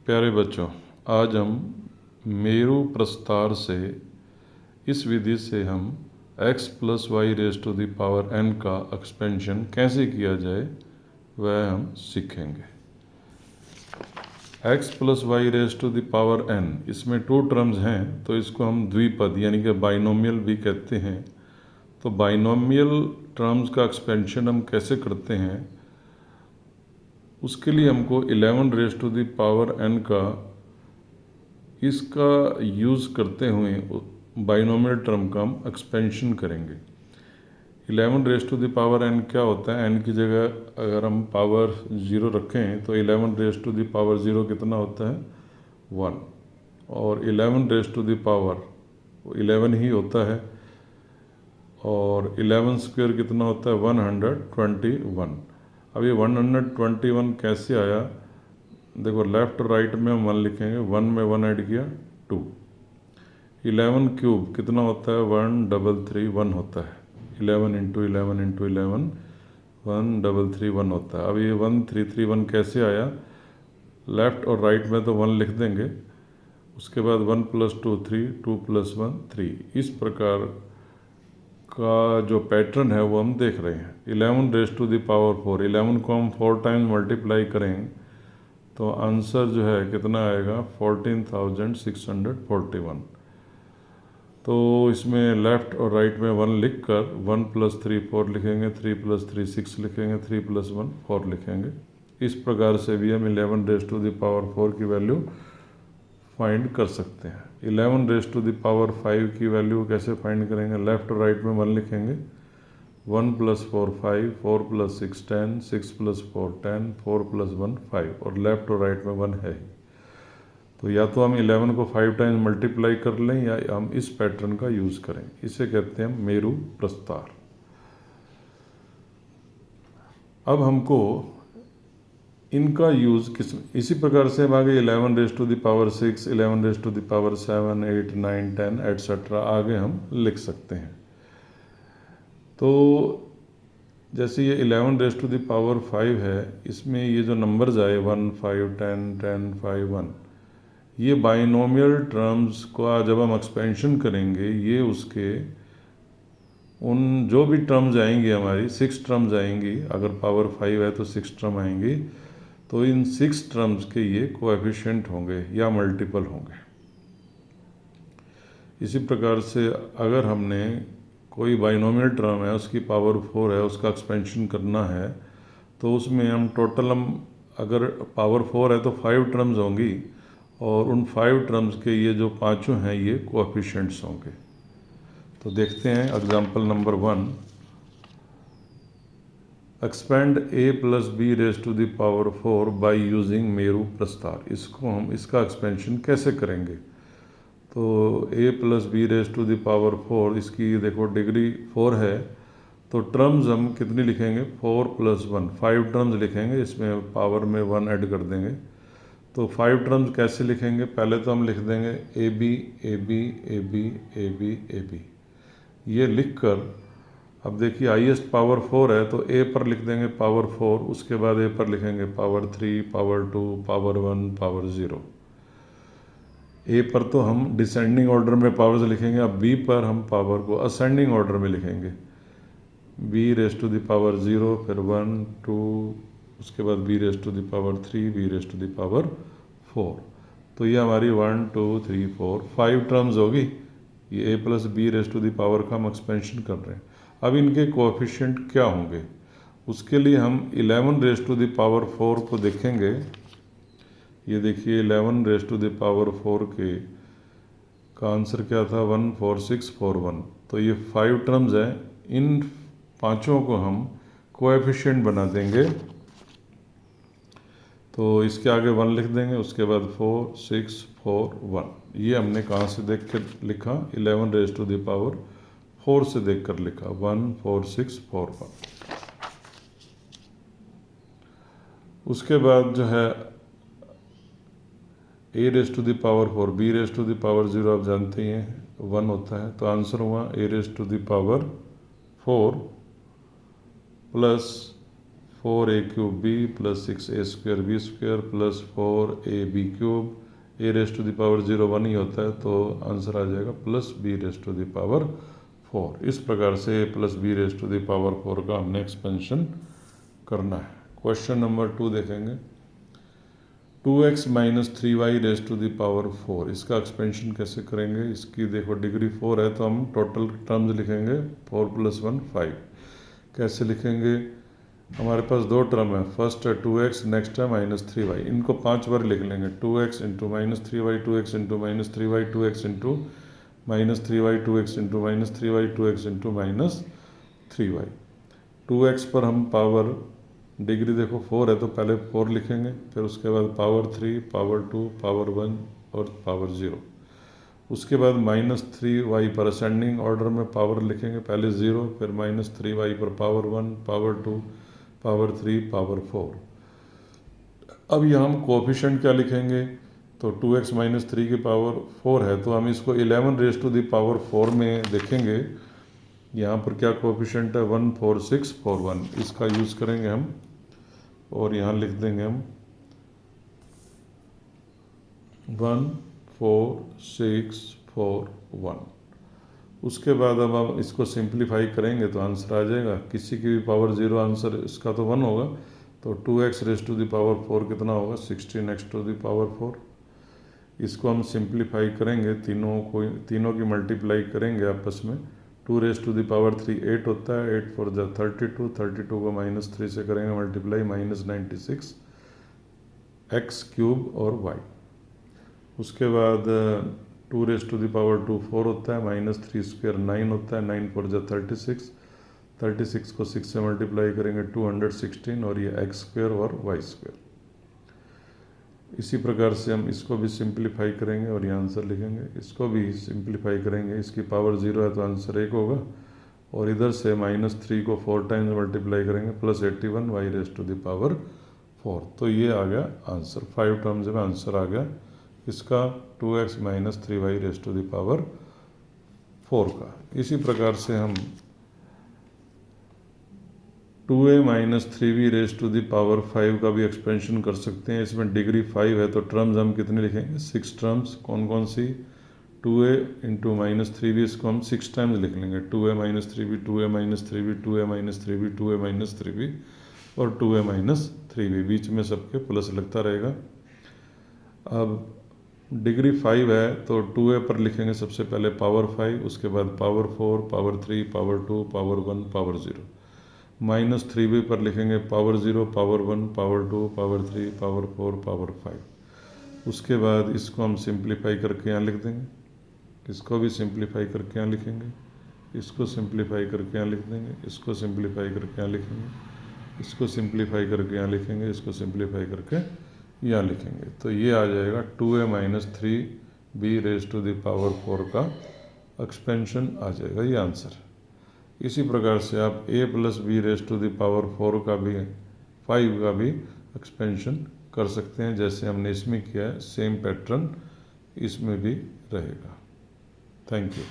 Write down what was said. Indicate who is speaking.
Speaker 1: प्यारे बच्चों, आज हम मेरु प्रस्तार से इस विधि से हम x + y⁴n का एक्सपेंशन कैसे किया जाए वह हम सीखेंगे। x + y⁴n इसमें 2 टर्म्स हैं, तो इसको हम द्विपद यानी कि बाइनोमियल भी कहते हैं। तो बाइनोमियल टर्म्स का एक्सपेंशन हम कैसे करते हैं, उसके लिए हमको 11⁴n का इसका यूज़ करते हुए बाइनोमियल टर्म का हम एक्सपेंशन करेंगे। 11⁴n क्या होता है, n की जगह अगर हम पावर 0 रखें तो 11⁴0 कितना होता है 1, और 11 ही होता है, और 11² कितना होता है 121। अब ये 121 कैसे आया, देखो लेफ्ट और राइट में हम 1 लिखेंगे, 1 में 1 ऐड किया 2। 11³ कितना होता है 133 होता है, 11 × 11 × 11 133 होता है। अब ये 1331 कैसे आया, लेफ्ट और राइट में तो 1 लिख देंगे, उसके बाद 1 + 2 3, 2 + 1 3। इस प्रकार का जो पैटर्न है वो हम देख रहे हैं। 11⁴ 11 को हम 4 टाइम्स मल्टीप्लाई करें तो आंसर जो है कितना आएगा 14,641। तो इसमें लेफ़्ट और राइट में 1 लिख कर 1 + 3 4 लिखेंगे, 3 + 3 6 लिखेंगे, 3 + 1 4 लिखेंगे। इस प्रकार से भी हम 11⁴ की वैल्यू फाइंड कर सकते हैं। 11⁵ की वैल्यू कैसे फाइंड करेंगे, लेफ़्ट और राइट में 1 लिखेंगे, 1 + 4 5, 4 + 6 10, 6 + 4 10, 4 + 1 5, और लेफ़्ट और राइट में 1 है ही। तो या तो हम 11 को 5 टाइम्स मल्टीप्लाई कर लें या हम इस पैटर्न का यूज़ करें। इसे कहते हैं मेरु प्रस्तार। अब हमको इनका यूज़ इसी प्रकार से हम आगे 11⁶, 11�7, 8, 9, 10 एट्सेट्रा आगे हम लिख सकते हैं। तो जैसे ये 11⁵ है, इसमें ये जो नंबर्स आए 1 5 10 10 5 1, ये बाइनोमियल टर्म्स का जब हम एक्सपेंशन करेंगे, ये उसके उन जो भी टर्म्स आएंगी हमारी 6 टर्म्स आएंगी, अगर पावर 5 है तो 6 टर्म आएंगी, तो इन 6 टर्म्स के ये कोएफिशिएंट होंगे या मल्टीपल होंगे। इसी प्रकार से अगर हमने कोई बाइनोमियल टर्म है, उसकी पावर 4 है, उसका एक्सपेंशन करना है, तो उसमें हम टोटल अगर पावर 4 है तो 5 टर्म्स होंगी, और उन 5 टर्म्स के ये जो पांचों हैं ये कोएफिशिएंट्स होंगे। तो देखते हैं example number 1, expand a + b⁴ by using Meru Prastar. इसको हम इसका एक्सपेंशन कैसे करेंगे, तो a + b⁴ इसकी देखो डिग्री 4 है, तो टर्म्स हम कितनी लिखेंगे 4 + 1, 5 टर्म्स लिखेंगे, इसमें पावर में 1 ऐड कर देंगे। तो 5 टर्म्स कैसे लिखेंगे, पहले तो हम लिख देंगे AB AB AB AB AB, ये लिख कर अब देखिए हाईएस्ट पावर 4 है तो A पर लिख देंगे पावर 4, उसके बाद A पर लिखेंगे power 3, power 2, power 1, power 0। A पर तो हम डिसेंडिंग ऑर्डर में पावर्स लिखेंगे, अब B पर हम पावर को असेंडिंग ऑर्डर में लिखेंगे, b⁻0, फिर 1 2, उसके बाद b⁻3, b⁻4। तो ये हमारी 1 2 3 4 5 टर्म्स होगी। ये a + b⁻ का हम एक्सपेंशन कर रहे हैं। अब इनके कोएफिशिएंट क्या होंगे, उसके लिए हम 11⁴ को देखेंगे। ये देखिए 11⁴ का आंसर क्या था 14641। तो ये 5 टर्म्स हैं, इन पांचों को हम कोएफिशिएंट बना देंगे। तो इसके आगे 1 लिख देंगे, उसके बाद 4 6 4 1। ये हमने कहाँ से देख कर लिखा, 11⁴ से देख कर लिखा 1 4 6 4 1। उसके बाद जो है a⁴ b⁻0 आप जानते ही हैं 1 होता है, तो आंसर हुआ a⁴ + 4a³ b plus 6a² plus 4ab³ a raise to the power 0 1 ही होता है, तो आंसर आ जाएगा plus b raise to the power 4। इस प्रकार से a plus b raise to the power 4 का हमने एक्सपेंशन करना है। क्वेश्चन नंबर 2 देखेंगे। 2x minus 3y raise to the power 4, इसका एक्सपेंशन कैसे करेंगे? इसकी देखो डिग्री 4 है तो हम टोटल टर्म्स लिखेंगे 4 + 1 5। कैसे लिखेंगे? हमारे पास दो टर्म है, फर्स्ट है 2x, नेक्स्ट है -3y। इनको 5 बार लिख लेंगे, 2x into -3y, 2x into -3y, 2x into -3y, 2x into -3y, 2x into -3y। 2x पर हम पावर डिग्री देखो 4 है तो पहले 4 लिखेंगे, फिर उसके बाद पावर 3, पावर 2, पावर 1 और पावर 0। उसके बाद -3y पर असेंडिंग ऑर्डर में पावर लिखेंगे, पहले 0, फिर -3y पर पावर 1, पावर 2, पावर 3, पावर 4। अब यहाँ हम कोएफिशिएंट क्या लिखेंगे? तो 2x माइनस 3 की पावर 4 है तो हम इसको 11 रेस टू द पावर 4 में देखेंगे। यहाँ पर क्या कोएफिशिएंट है? 1 4 6 4 1, इसका यूज़ करेंगे हम और यहाँ लिख देंगे हम 1 4 6 4 1। उसके बाद अब हम इसको सिंप्लीफाई करेंगे तो आंसर आ जाएगा, किसी की भी पावर 0 आंसर इसका तो 1 होगा, तो 2x race to the power 4 कितना होगा? 16x to the power 4। इसको हम सिंप्लीफाई करेंगे, तीनों की मल्टीप्लाई करेंगे आपस में। 2 रेस टू द पावर 3 8 होता है, 8 4 जा 32, 32 को -3 से करेंगे मल्टीप्लाई, -96 x³ और y। उसके बाद 2 रेस टू द पावर 2 4 होता है, -3² 9 होता है, 9 4 जा 36, 36 को 6 से मल्टीप्लाई करेंगे 216 और ये x² और y²। इसी प्रकार से हम इसको भी सिंप्लीफाई करेंगे और ये आंसर लिखेंगे, इसको भी सिंप्लीफाई करेंगे, इसकी पावर 0 है तो आंसर 1 होगा, और इधर से -3 को 4 टाइम्स मल्टीप्लाई करेंगे +81 y raise to the power 4। तो ये आ गया आंसर, 5 टर्म्स में आंसर आ गया इसका 2x minus 3y raise to the power 4 का। इसी प्रकार से हम 2a minus 3b raise to the power 5 का भी एक्सपेंशन कर सकते हैं। इसमें डिग्री 5 है तो टर्म्स हम कितने लिखेंगे? 6 टर्म्स। कौन कौन सी? 2a इंटू -3b, इसको हम 6 टाइम्स लिख लेंगे, 2a minus 3b, 2a minus 3b, 2a minus 3b, 2a minus 3b और 2a माइनस 3b, बीच में सबके प्लस लगता रहेगा। अब डिग्री 5 है तो 2a पर लिखेंगे सबसे पहले पावर 5, उसके बाद power 4, power 3, power 2, power 1, power 0। -3b पर लिखेंगे power 0, power 1, power 2, power 3, power 4, power 5। उसके बाद इसको हम सिंप्लीफाई करके यहाँ लिख देंगे, इसको भी सिंप्लीफाई करके यहाँ लिखेंगे, इसको सिंप्लीफाई करके यहाँ लिख देंगे, इसको सिंप्लीफाई करके यहाँ लिखेंगे, इसको सिंप्लीफाई करके यहाँ लिखेंगे, इसको सिंप्लीफाई करके यहाँ लिखेंगे। तो ये आ जाएगा 2a minus 3b raise to the power 4 का एक्सपेंशन आ जाएगा, ये आंसर। इसी प्रकार से आप a plus b raise to the power 4 का भी 5 का भी एक्सपेंशन कर सकते हैं, जैसे हमने इसमें किया है, सेम पैटर्न इसमें भी रहेगा। Thank you.